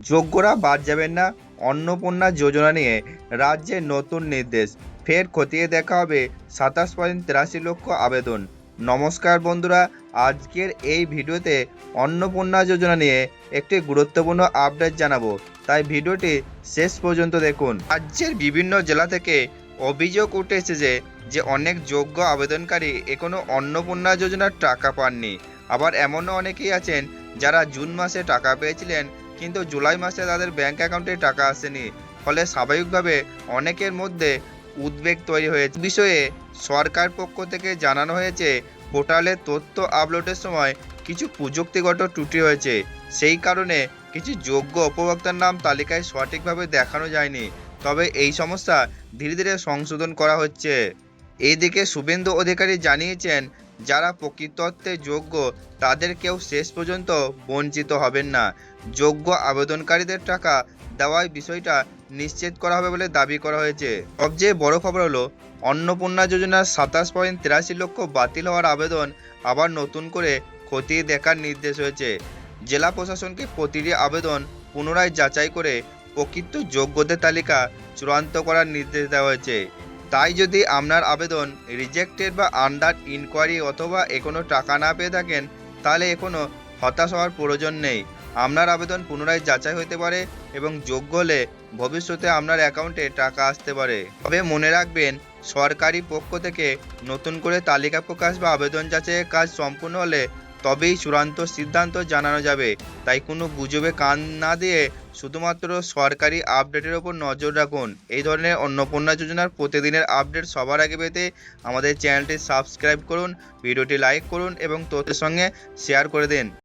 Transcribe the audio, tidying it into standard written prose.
যোগ্যরা বাদ যাবেন না। অন্নপূর্ণা যোজনা নিয়ে রাজ্যের নতুন নির্দেশ, ফের খতিয়ে দেখা হবে 27.83 লক্ষ আবেদন। নমস্কার বন্ধুরা, আজকের এই ভিডিওতে অন্নপূর্ণা যোজনা নিয়ে একটি গুরুত্বপূর্ণ আপডেট জানাবো, তাই ভিডিওটি শেষ পর্যন্ত দেখুন। রাজ্যের বিভিন্ন জেলা থেকে অভিযোগ উঠে এসেছে যে অনেক যোগ্য আবেদনকারী এখনো অন্নপূর্ণা যোজনার টাকা পাননি। আবার এমনও অনেকেই আছেন যারা জুন মাসে টাকা পেয়েছিলেন, কিন্তু জুলাই মাসে তাদের ব্যাংক অ্যাকাউন্টে টাকা আসেনি। ফলে স্বাভাবিকভাবে অনেকের মধ্যে উদ্বেগ তৈরি হয়েছে। বিষয়ে সরকার পক্ষ থেকে জানানো হয়েছে, পোর্টালে তথ্য আপলোডের সময় কিছু প্রযুক্তিগত ত্রুটি হয়েছে। সেই কারণে কিছু যোগ্য উপভোক্তার নাম তালিকায় সঠিকভাবে দেখানো যায়নি। তবে এই সমস্যা ধীরে ধীরে সংশোধন করা হচ্ছে। এইদিকে শুভেন্দু অধিকারী জানিয়েছেন, যারা প্রকৃতর্থে যোগ্য তাদের কেউ শেষ পর্যন্ত বঞ্চিত হবেন না। যোগ্য আবেদনকারীদের টাকা দেওয়ার বিষয়টা নিশ্চিত করা হবে বলে দাবি করা হয়েছে। সবচেয়ে বড় খবর হলো, অন্নপূর্ণা যোজনার 27.83 লক্ষ বাতিল হওয়ার আবেদন আবার নতুন করে খতিয়ে দেখার নির্দেশ হয়েছে। জেলা প্রশাসনকে প্রতিটি আবেদন পুনরায় যাচাই করে প্রকৃত যোগ্যদের তালিকা চূড়ান্ত করার নির্দেশ দেওয়া হয়েছে। তাই যদি আপনার আবেদন রিজেক্টেড বা আন্ডার ইনকোয়ারি অথবা এখনও টাকা না পেয়ে থাকেন, তাহলে এখনও হতাশ হওয়ার প্রয়োজন নেই। আপনার আবেদন পুনরায় যাচাই হতে পারে এবং যোগ্য হলে ভবিষ্যতে আপনার অ্যাকাউন্টে টাকা আসতে পারে। তবে মনে রাখবেন, সরকারি পক্ষ থেকে নতুন করে তালিকা প্রকাশ বা আবেদন যাচাইয়ের কাজ সম্পূর্ণ হলে তবেই চূড়ান্ত সিদ্ধান্ত জানানো যাবে। তাই কোনো গুজবে কান না দিয়ে শুধুমাত্র সরকারি আপডেটের ওপর নজর রাখুন। এই ধরনের অন্নপূর্ণা যোজনার প্রতিদিনের আপডেট সবার আগে পেতে আমাদের চ্যানেলটি সাবস্ক্রাইব করুন, ভিডিওটি লাইক করুন এবং তথ্যের সঙ্গে শেয়ার করে দিন।